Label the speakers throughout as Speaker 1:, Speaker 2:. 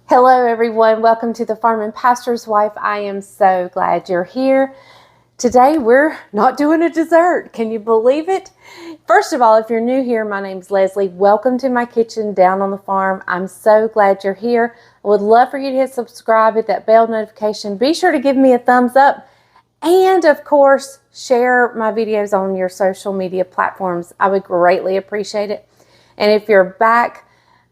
Speaker 1: Hello everyone, welcome to the Farm and Pastor's Wife. I am so glad you're here. Today we're not doing a dessert. Can you believe it? First of all, if you're new here, my name's Leslie. Welcome to my kitchen down on the farm. I'm so glad you're here. I would love for you to hit subscribe, hit that bell notification. Be sure to give me a thumbs up. And of course, share my videos on your social media platforms. I would greatly appreciate it. And if you're back,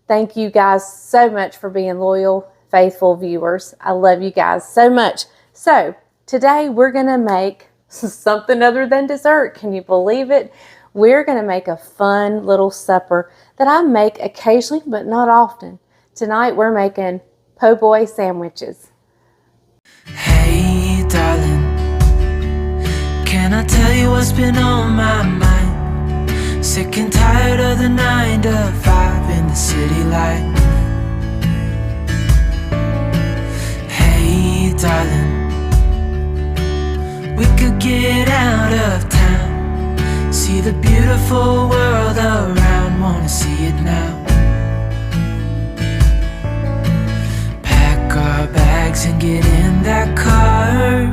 Speaker 1: thank you guys so much for being loyal, faithful viewers. I love you guys so much. So today we're going to make something other than dessert. Can you believe it? We're going to make a fun little supper that I make occasionally, but not often. Tonight we're making PoBoy sandwiches.
Speaker 2: Hey darling, can I tell you what's been on my mind? Sick and tired of the 9 to 5 in the city life. Hey darling, we could get out of town, see the beautiful world around, wanna see it now. Pack our bags and get in that car,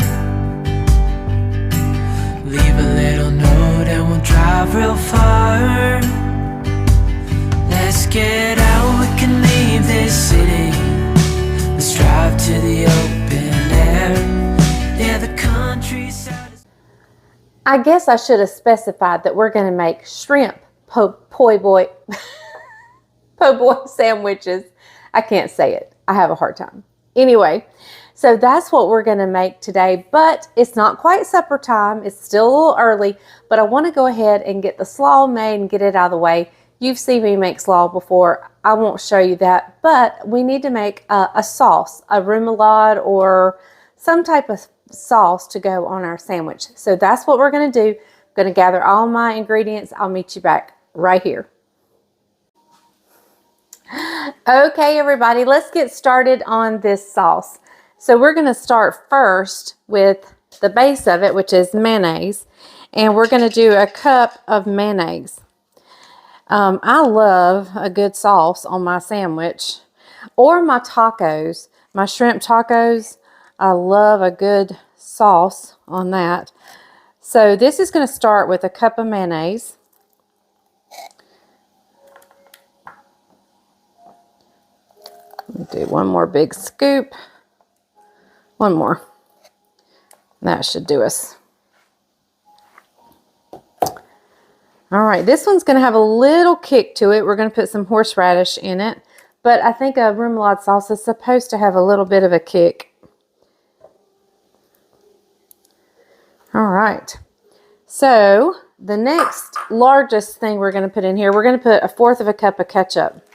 Speaker 2: leave a little note and we'll drive real far. Let's get out, we can leave this city. Let's drive to the open air. Yeah, the countryside is...
Speaker 1: I guess I should have specified that we're going to make shrimp PoBoy sandwiches. I can't say it. I have a hard time. Anyway, so that's what we're going to make today, but it's not quite supper time. It's still a little early, but I want to go ahead and get the slaw made and get it out of the way. You've seen me make slaw before. I won't show you that, but we need to make a sauce, a remoulade or some type of sauce to go on our sandwich. So that's what we're going to do. I'm going to gather all my ingredients. I'll meet you back right here. Okay, everybody, let's get started on this sauce. So we're going to start first with the base of it, which is mayonnaise, and we're going to do a cup of mayonnaise. I love a good sauce on my sandwich or my tacos, my shrimp tacos. I love a good sauce on that. So this is going to start with a cup of mayonnaise. Do one more big scoop. One more. That should do us. All right, this one's going to have a little kick to it. We're going to put some horseradish in it, but I think a remoulade sauce is supposed to have a little bit of a kick. All right, so the next largest thing we're going to put in here, we're going to put 1/4 of a cup of ketchup.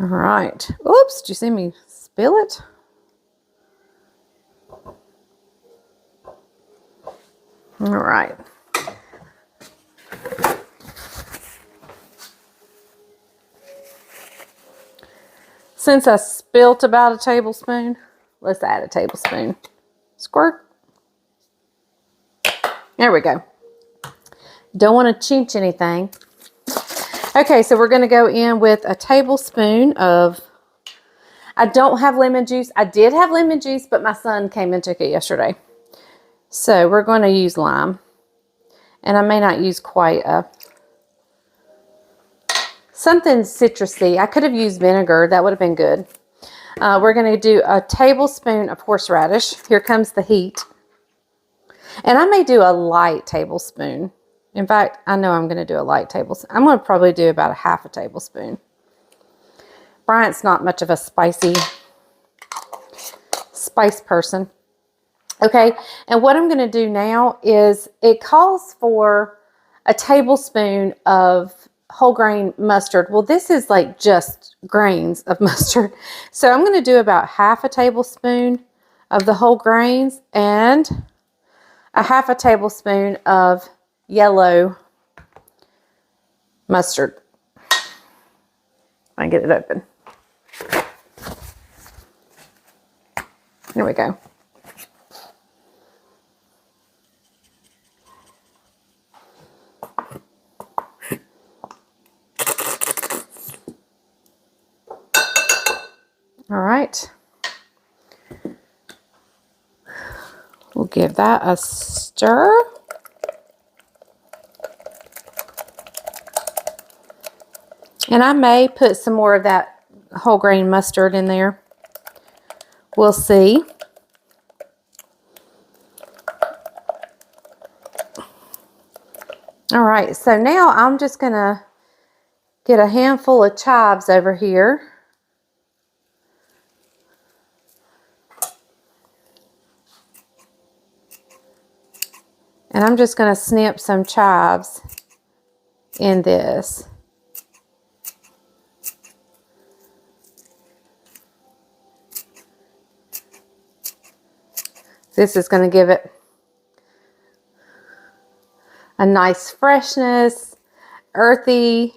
Speaker 1: All right. Oops, did you see me spill it? All right. Since I spilt about a tablespoon, let's add a tablespoon. Squirt. There we go. Don't want to chinch anything. Okay, so we're going to go in with a tablespoon of, I don't have lemon juice. I did have lemon juice, but my son came and took it yesterday. So we're going to use lime. And I may not use quite something citrusy. I could have used vinegar. That would have been good. We're going to do a tablespoon of horseradish. Here comes the heat. And I may do a light tablespoon. In fact, I know I'm going to do a light tablespoon. I'm going to probably do about 1/2 tablespoon. Bryant's not much of a spice person. Okay, and what I'm going to do now is it calls for a tablespoon of whole grain mustard. Well, this is like just grains of mustard. So I'm going to do about 1/2 tablespoon of the whole grains and 1/2 tablespoon of yellow mustard. I get it open. There we go. right. We'll give that a stir. And I may put some more of that whole grain mustard in there. We'll see. All right, so now I'm just gonna get a handful of chives over here. And I'm just gonna snip some chives in this. This is gonna give it a nice freshness, earthy.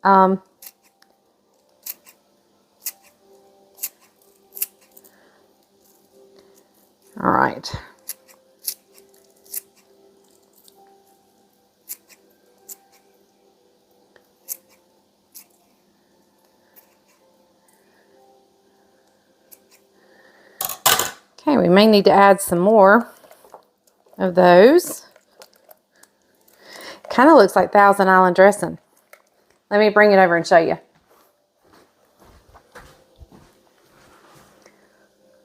Speaker 1: All right. Okay, we may need to add some more of those. Kind of looks like Thousand Island dressing. Let me bring it over and show you.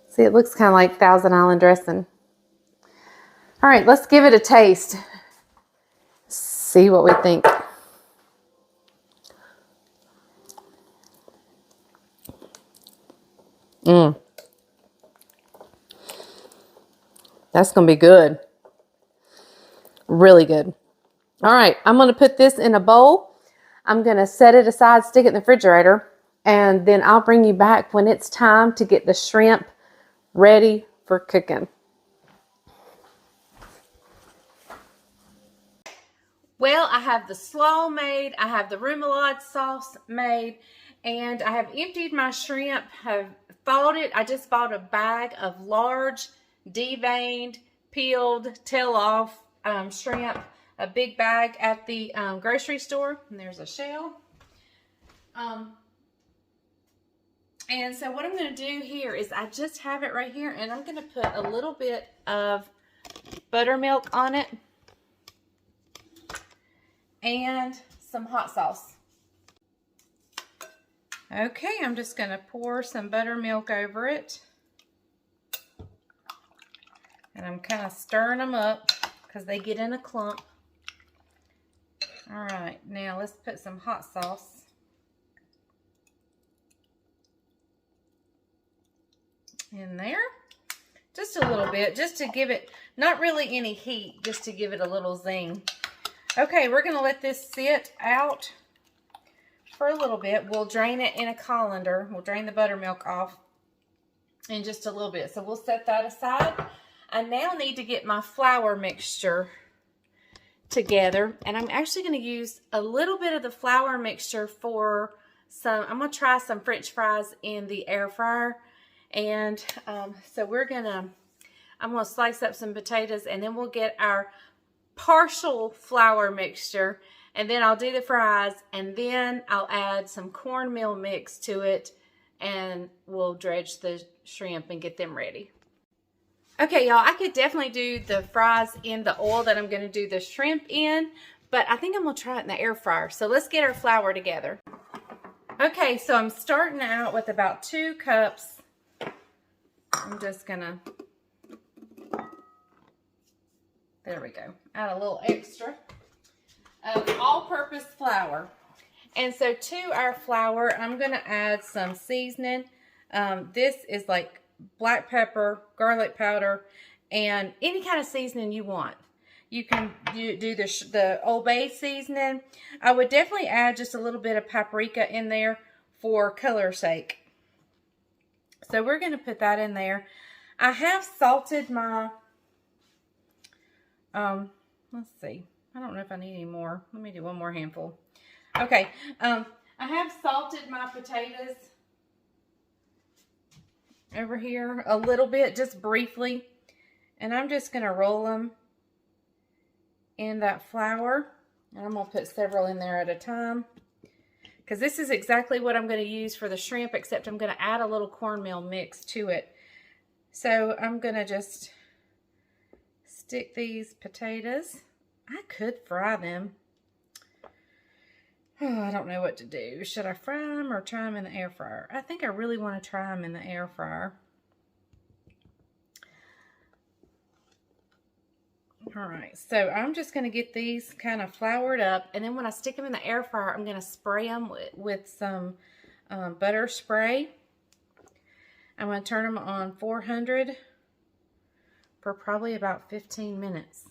Speaker 1: See, it looks kind of like Thousand Island dressing. All right, let's give it a taste. See what we think. That's going to be good. Really good. All right, I'm going to put this in a bowl. I'm going to set it aside, stick it in the refrigerator, and then I'll bring you back when it's time to get the shrimp ready for cooking. Well, I have the slaw made, I have the remoulade sauce made, and I have emptied my shrimp, have thawed it. I just bought a bag of large, deveined, peeled, tail off shrimp, a big bag at the grocery store, and there's a shell. And so what I'm going to do here is I just have it right here, and I'm going to put a little bit of buttermilk on it and some hot sauce. Okay, I'm just going to pour some buttermilk over it. And I'm kind of stirring them up because they get in a clump. All right, now let's put some hot sauce. In there. Just a little bit, just to give it, not really any heat, just to give it a little zing. Okay, we're going to let this sit out for a little bit. We'll drain it in a colander. We'll drain the buttermilk off in just a little bit. So we'll set that aside. I now need to get my flour mixture together. And I'm actually going to use a little bit of the flour mixture for some, I'm going to try some French fries in the air fryer. And so I'm going to slice up some potatoes, and then we'll get our partial flour mixture, and then I'll do the fries, and then I'll add some cornmeal mix to it, and we'll dredge the shrimp and get them ready. Okay, y'all, I could definitely do the fries in the oil that I'm going to do the shrimp in, but I think I'm going to try it in the air fryer. So let's get our flour together. Okay, so I'm starting out with about 2 cups. I'm just going to, there we go, add a little extra of all-purpose flour. And so to our flour, I'm going to add some seasoning. This is like black pepper, garlic powder, and any kind of seasoning you want. You can do the Old Bay seasoning. I would definitely add just a little bit of paprika in there for color's sake. So we're going to put that in there. I have salted my, let's see. I don't know if I need any more. Let me do one more handful. Okay. I have salted my potatoes over here a little bit, just briefly. And I'm just going to roll them in that flour. And I'm going to put several in there at a time, because this is exactly what I'm going to use for the shrimp, except I'm going to add a little cornmeal mix to it. So I'm going to just stick these potatoes. I could fry them. Oh, I don't know what to do. Should I fry them or try them in the air fryer? I think I really want to try them in the air fryer. All right, so I'm just going to get these kind of floured up, and then when I stick them in the air fryer, I'm going to spray them with some butter spray. I'm going to turn them on 400 for probably about 15 minutes.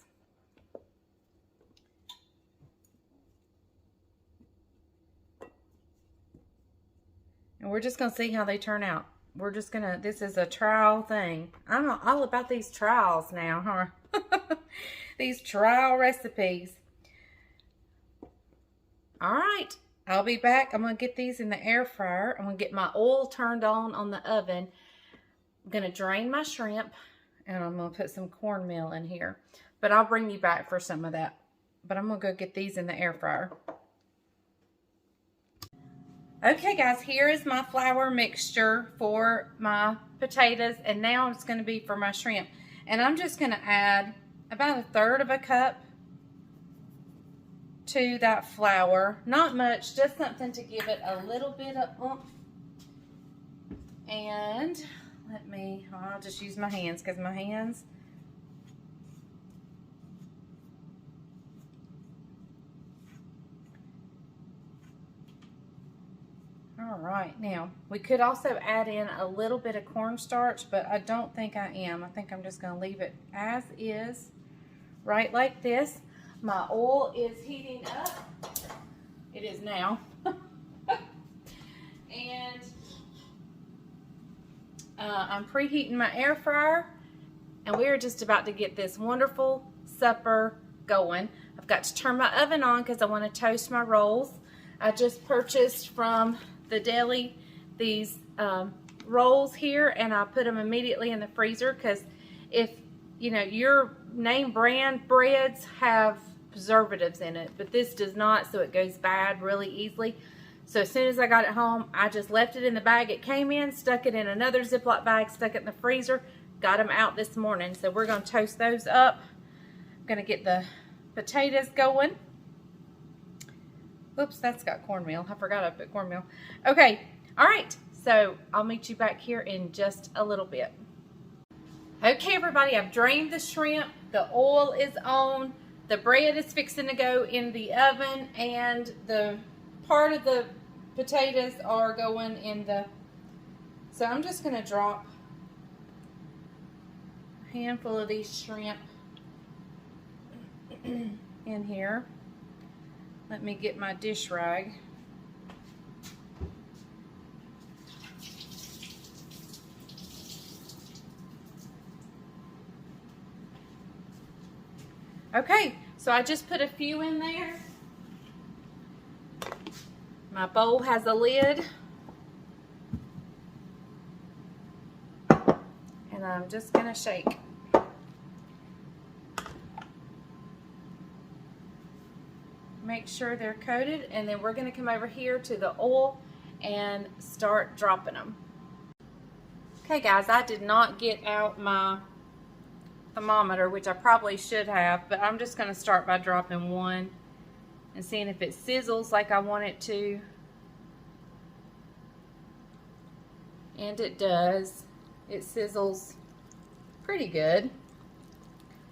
Speaker 1: And we're just going to see how they turn out. We're just going to, this is a trial thing. I'm all about these trials now, huh? These trial recipes. All right, I'll be back. I'm going to get these in the air fryer. I'm going to get my oil turned on the oven. I'm going to drain my shrimp, and I'm going to put some cornmeal in here. But I'll bring you back for some of that. But I'm going to go get these in the air fryer. Okay, guys, here is my flour mixture for my potatoes, and now it's going to be for my shrimp. And I'm just going to add about 1/3 cup to that flour. Not much, just something to give it a little bit of oomph. And I'll just use my hands, because my hands, all right, now we could also add in a little bit of cornstarch, but I don't think I am. I think I'm just going to leave it as is, right like this. My oil is heating up. It is now. And I'm preheating my air fryer, and we are just about to get this wonderful supper going. I've got to turn my oven on because I want to toast my rolls. I just purchased from the deli these rolls here, and I put them immediately in the freezer, because if you know, your name brand breads have preservatives in it, but this does not, so it goes bad really easily. So as soon as I got it home, I just left it in the bag it came in, stuck it in another Ziploc bag, stuck it in the freezer, got them out this morning. So we're going to toast those up. I'm going to get the potatoes going. Oops, that's got cornmeal. I forgot I put cornmeal. Okay, all right. So I'll meet you back here in just a little bit. Okay, everybody, I've drained the shrimp. The oil is on. The bread is fixing to go in the oven, and the part of the potatoes are going in the... So I'm just going to drop a handful of these shrimp in here. Let me get my dish rag. Okay, so I just put a few in there. My bowl has a lid. And I'm just gonna shake. Make sure they're coated, and then we're gonna come over here to the oil and start dropping them. Okay guys, I did not get out my thermometer, which I probably should have, but I'm just gonna start by dropping one and seeing if it sizzles like I want it to. And it does. It sizzles pretty good.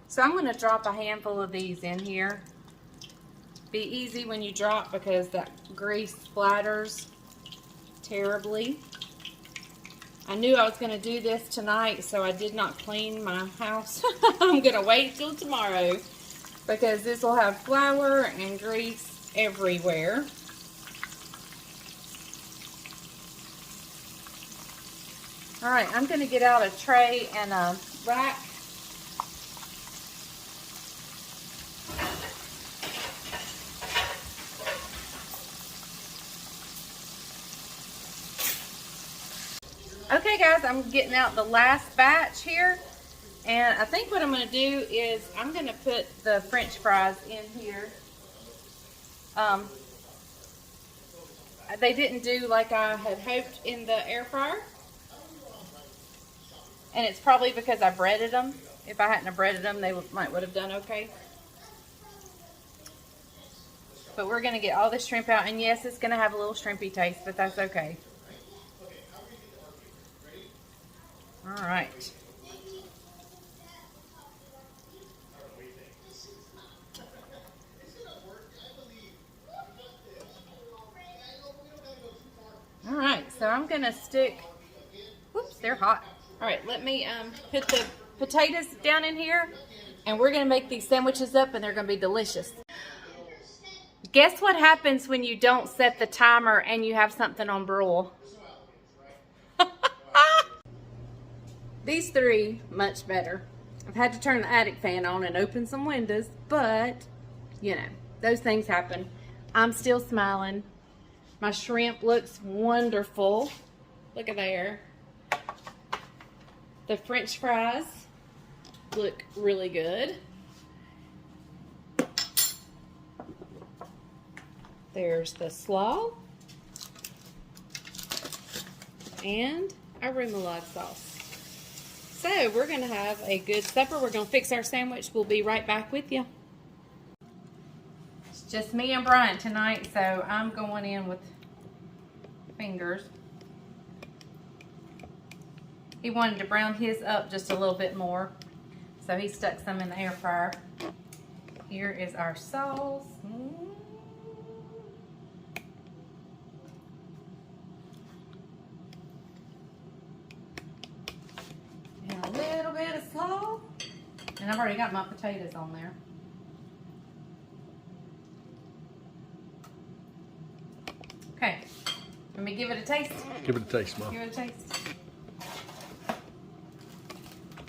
Speaker 1: So I'm gonna drop a handful of these in here. Be easy when you drop, because that grease splatters terribly. I knew I was going to do this tonight, so I did not clean my house. I'm going to wait till tomorrow, because this will have flour and grease everywhere. All right, I'm going to get out a tray and a rack. Okay guys, I'm getting out the last batch here, and I think what I'm going to do is I'm going to put the French fries in here. they didn't do like I had hoped in the air fryer. And it's probably because I breaded them. If I hadn't have breaded them, they might have done okay. But we're going to get all the shrimp out. And yes, it's going to have a little shrimpy taste, but that's okay. All right. All right, so I'm going to stick, whoops, they're hot. All right, let me put the potatoes down in here, and we're going to make these sandwiches up, and they're going to be delicious. Guess what happens when you don't set the timer and you have something on broil? These three, much better. I've had to turn the attic fan on and open some windows, but, you know, those things happen. I'm still smiling. My shrimp looks wonderful. Look at there. The French fries look really good. There's the slaw and our Remoulade sauce. So we're going to have a good supper. We're going to fix our sandwich. We'll be right back with you. It's just me and Brian tonight, so I'm going in with fingers. He wanted to brown his up just a little bit more, so he stuck some in the air fryer. Here is our sauce. And a little bit of slaw. And I've already got my potatoes on there. Okay, let me give it a taste.
Speaker 3: Give it a taste, Mom.
Speaker 1: Give it a taste.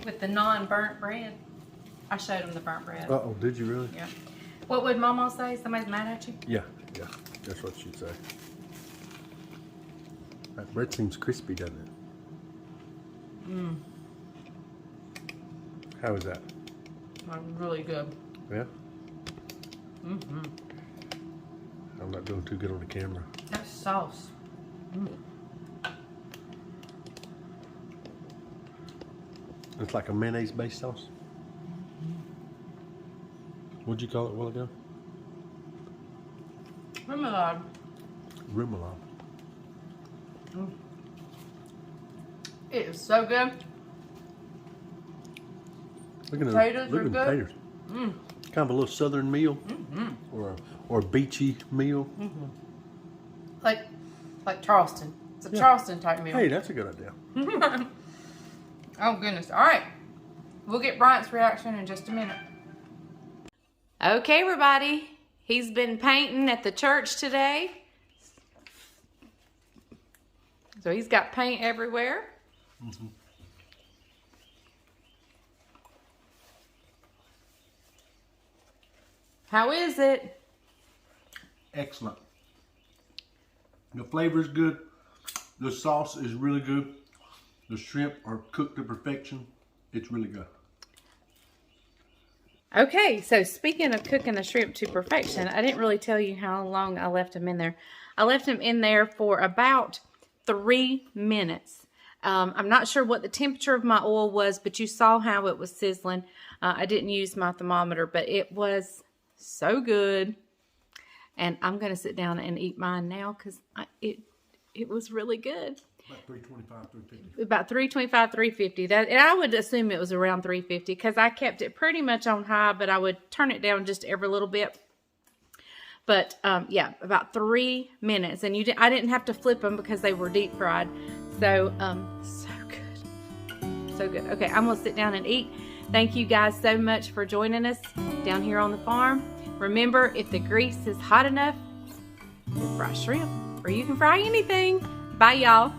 Speaker 1: With the non-burnt bread. I showed him the burnt bread.
Speaker 3: Uh-oh, did you really?
Speaker 1: Yeah. What would Mama say? Somebody's mad at you?
Speaker 3: Yeah, that's what she'd say. That bread seems crispy, doesn't it?
Speaker 1: Mmm.
Speaker 3: How is that?
Speaker 1: That's really good.
Speaker 3: Yeah?
Speaker 1: Mm-hmm.
Speaker 3: I'm not doing too good on the camera.
Speaker 1: That sauce. Mm.
Speaker 3: It's like a mayonnaise-based sauce. What'd you call it a while ago?
Speaker 1: Remoulade.
Speaker 3: Remoulade.
Speaker 1: Mm. It is so good.
Speaker 3: Look at the
Speaker 1: Potatoes are good.
Speaker 3: potatoes.
Speaker 1: Mm.
Speaker 3: Kind of a little southern meal, or a beachy meal.
Speaker 1: Like Charleston. It's a Charleston type meal.
Speaker 3: Hey, that's a good idea.
Speaker 1: Oh goodness. All right. We'll get Bryant's reaction in just a minute. Okay, everybody. He's been painting at the church today. So he's got paint everywhere. How is it?
Speaker 3: Excellent. The flavor is good. The sauce is really good. The shrimp are cooked to perfection. It's really good.
Speaker 1: Okay, so speaking of cooking the shrimp to perfection, I didn't really tell you how long I left them in there. I left them in there for about 3 minutes. I'm not sure what the temperature of my oil was, but you saw how it was sizzling. I didn't use my thermometer, but it was so good. And I'm going to sit down and eat mine now because it was really good.
Speaker 3: About 325, 350.
Speaker 1: About 325, 350. And I would assume it was around 350 because I kept it pretty much on high, but I would turn it down just every little bit. But yeah, about 3 minutes, and I didn't have to flip them because they were deep fried. So so good, so good. Okay, I'm gonna sit down and eat. Thank you guys so much for joining us down here on the farm. Remember, if the grease is hot enough, you can fry shrimp, or you can fry anything. Bye, y'all.